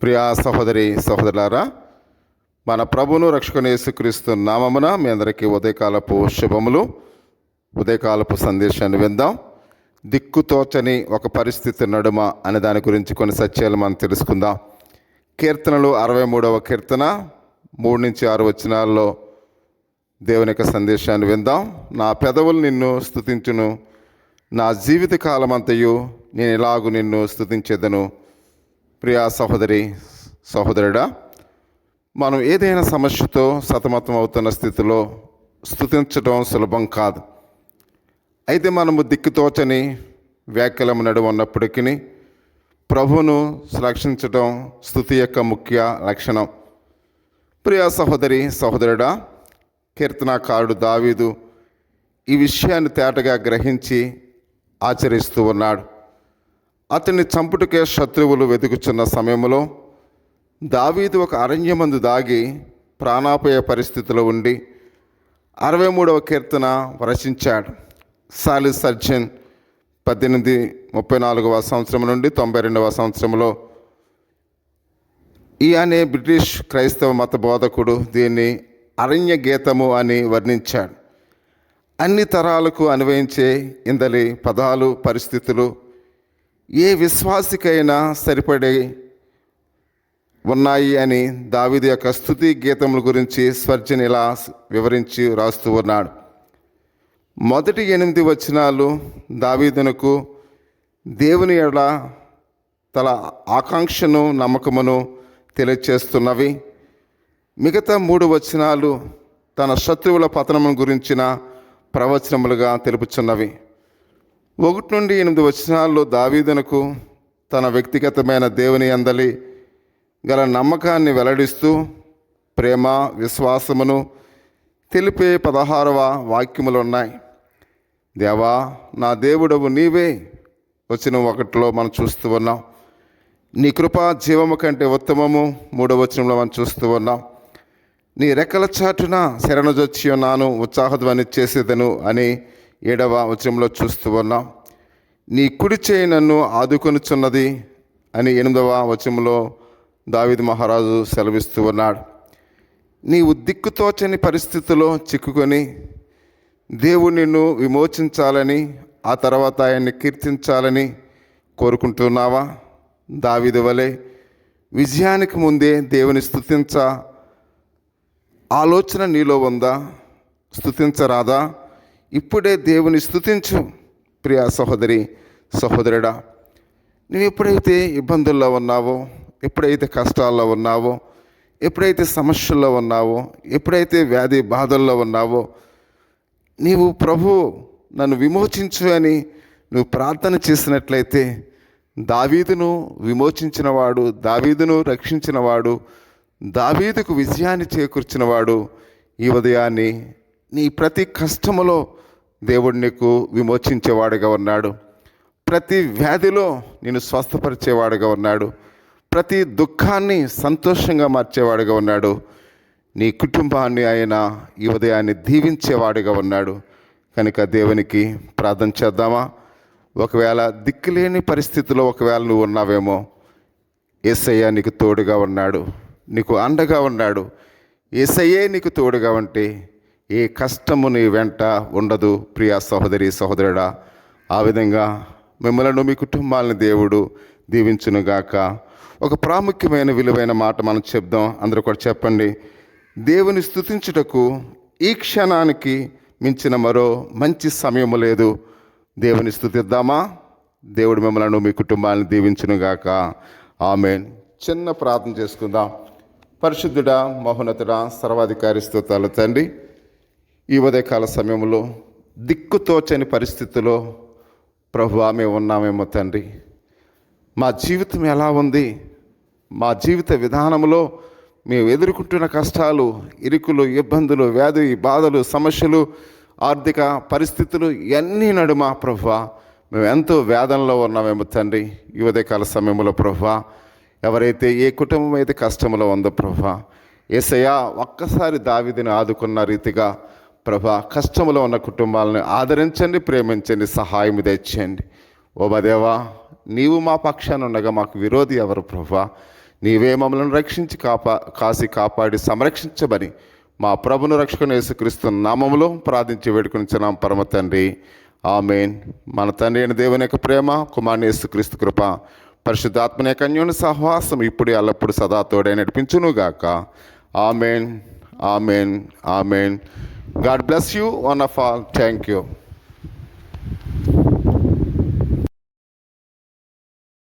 ప్రియా సహోదరి సహోదరులారా, మన ప్రభువును రక్షకుని యేసుక్రీస్తు నామమున మీ అందరికీ ఉదయకాలపు శుభములు. ఉదయకాలపు సందేశాన్ని విందాం. దిక్కుతోచని ఒక పరిస్థితి నడుమ అనే దాని గురించి కొన్ని సత్యాలు మనం తెలుసుకుందాం. కీర్తనలు 63వ కీర్తన 3-6 వచనాల్లో దేవుని యొక్క సందేశాన్ని విందాం. నా పెదవులు నిన్ను స్తుతించును, నా జీవిత కాలమంతయు నేను ఇలాగు నిన్ను స్తుతించెదను. ప్రియా సహోదరి సహోదరుడా, మనం ఏదైనా సమస్యతో సతమతం అవుతున్న స్థితిలో స్తుతించడం సులభం కాదు. అయితే మనము దిక్కుతోచని వ్యాఖ్యల నడుమ ఉన్నప్పటికీ ప్రభువును శ్లాఘించడం స్తుతి యొక్క ముఖ్య లక్షణం. ప్రియా సహోదరి సహోదరుడా, కీర్తనాకారుడు దావీదు ఈ విషయాన్ని తేటగా గ్రహించి ఆచరిస్తూ ఉన్నాడు. అతన్ని చంపుటకే శత్రువులు వెతుకుచున్న సమయంలో దావీదు ఒక అరణ్యమందు దాగి ప్రాణాపాయ పరిస్థితిలో ఉండి 63వ కీర్తన రచించాడు. సాలిస్ సర్జన్ 1834వ సంవత్సరం నుండి 92వ సంవత్సరంలో అనే బ్రిటిష్ క్రైస్తవ మత బోధకుడు దీన్ని అరణ్య గీతము అని వర్ణించాడు. అన్ని తరాలకు అన్వయించే ఇందలి పదాలు, పరిస్థితులు ఏ విశ్వాసికైనా సరిపడే ఉన్నాయి అని దావీదు యొక్క స్తుతి గీతముల గురించి స్వర్జన్ ఇలా వివరించి రాస్తూ ఉన్నాడు. మొదటి 8 వచనాలు దావీదునకు దేవుని ఎడల తన ఆకాంక్షను నమ్మకమును తెలియచేస్తున్నవి. మిగతా 3 వచనాలు తన శత్రువుల పతనమును గురించిన ప్రవచనములుగా తెలుపుచున్నవి. 1-8 వచనాల్లో దావీదునకు తన వ్యక్తిగతమైన దేవుని అందలి గల నమ్మకాన్ని వెల్లడిస్తూ ప్రేమ విశ్వాసమును తెలిపే 16వ వాక్యములు ఉన్నాయి. దేవా నా దేవుడవు నీవే, వచనం 1లో మనం చూస్తూ ఉన్నాం. నీ కృప జీవము కంటే ఉత్తమము, 3వ వచనంలో మనం చూస్తూ ఉన్నాం. నీ రెక్కల చాటున శరణుజొచ్చి ఉన్నాను, ఉత్సాహధ్వని చేసేదను అని 7వ వచనంలో చూస్తూ ఉన్నాం. నీ కుడి చేయి నన్ను ఆదుకొనుచున్నది అని 8వ వచనంలో దావీదు మహారాజు సెలవిస్తూ ఉన్నాడు. నీవు దిక్కుతోచని పరిస్థితుల్లో చిక్కుకొని దేవుడు నిన్ను విమోచించాలని, ఆ తర్వాత ఆయన్ని కీర్తించాలని కోరుకుంటున్నావా? దావీదు వలె విజయానికి ముందే దేవుని స్తుతించ ఆలోచన నీలో ఉందా? స్తుతించరాదా? ఇప్పుడే దేవుని స్తుతించు. ప్రియా సహోదరి సహోదరుడా, నువ్వు ఎప్పుడైతే ఇబ్బందుల్లో ఉన్నావో, ఎప్పుడైతే కష్టాల్లో ఉన్నావో, ఎప్పుడైతే సమస్యల్లో ఉన్నావో, ఎప్పుడైతే వ్యాధి బాధల్లో ఉన్నావో, నీవు ప్రభు నన్ను విమోచించు అని నువ్వు ప్రార్థన చేసినట్లయితే దావీదును విమోచించినవాడు, దావీదును రక్షించినవాడు, దావీదుకు విజయాన్ని చేకూర్చినవాడు ఈ ఉదయాన్ని నీ ప్రతి కష్టములో దేవుడు నీకు విమోచించేవాడుగా ఉన్నాడు. ప్రతి వ్యాధిలో నేను స్వస్థపరిచేవాడుగా ఉన్నాడు. ప్రతి దుఃఖాన్ని సంతోషంగా మార్చేవాడుగా ఉన్నాడు. నీ కుటుంబాన్ని ఆయన ఈ ఉదయాన్ని దీవించేవాడుగా ఉన్నాడు. కనుక దేవునికి ప్రార్థన చేద్దామా? ఒకవేళ దిక్కులేని పరిస్థితిలో ఒకవేళ నువ్వు ఉన్నావేమో, యేసయ్య నీకు తోడుగా ఉన్నాడు, నీకు అండగా ఉన్నాడు. యేసయ్యే నీకు తోడుగా ఉంటే ఏ కష్టము నీ వెంట ఉండదు. ప్రియా సహోదరి సహోదరుడా, ఆ విధంగా మిమ్మల్ని మీ కుటుంబాలను దేవుడు దీవించునుగాక. ఒక ప్రాముఖ్యమైన విలువైన మాట మనం చెప్దాం. అందరూ కూడా చెప్పండి. దేవుని స్తుతించుటకు ఈ క్షణానికి మించిన మరో మంచి సమయము లేదు. దేవుని స్తుతిద్దామా? దేవుడు మిమ్మల్ని మీ కుటుంబాలను దీవించునుగాక. ఆమేన్. చిన్న ప్రార్థన చేసుకుందాం. పరిశుద్ధుడా, మహోన్నతుడా, సర్వాధికారి స్తోత్రాలు తండ్రి, ఈ ఉదయకాల సమయంలో దిక్కుతోచని పరిస్థితిలో ప్రభువా మేము ఉన్నామేమో తండ్రి. మా జీవితం ఎలా ఉంది? మా జీవిత విధానంలో మేము ఎదుర్కొంటున్న కష్టాలు, ఇరుకులు, ఇబ్బందులు, వ్యాధి బాధలు, సమస్యలు, ఆర్థిక పరిస్థితులు ఇవన్నీ నడుమ ప్రభువా మేము ఎంతో వేదనలో ఉన్నామేమో తండ్రి. ఈ ఉదయకాల సమయంలో ప్రభువా ఎవరైతే ఏ కుటుంబం అయితే కష్టంలో ఉందో ప్రభువా, యేసయ్యా ఒక్కసారి దావీదుని ఆదుకున్న రీతిగా ప్రభా కష్టంలో ఉన్న కుటుంబాలను ఆదరించండి, ప్రేమించండి, సహాయం తెచ్చండి. ఓ దేవా, నీవు మా పక్షాన ఉండగా మాకు విరోధి ఎవరు ప్రభువా? నీవే మమ్మల్ని రక్షించి కాసి కాపాడి సంరక్షించమని మా ప్రభును రక్షకుని యేసుక్రీస్తు నామములో ప్రార్థించి వేడుకొనిచున్నాం పరమ తండ్రి. ఆమేన్. మన తండ్రి అయిన దేవుని యొక్క ప్రేమ, కుమారుని యేసుక్రీస్తు కృప, పరిశుద్ధాత్మని యొక్క అన్యోన్య సహవాసం ఇప్పుడు ఎల్లప్పుడు సదా తోడై నడిపించునుగాక. ఆమేన్, ఆమేన్, ఆమేన్. God bless you one of all. Thank you.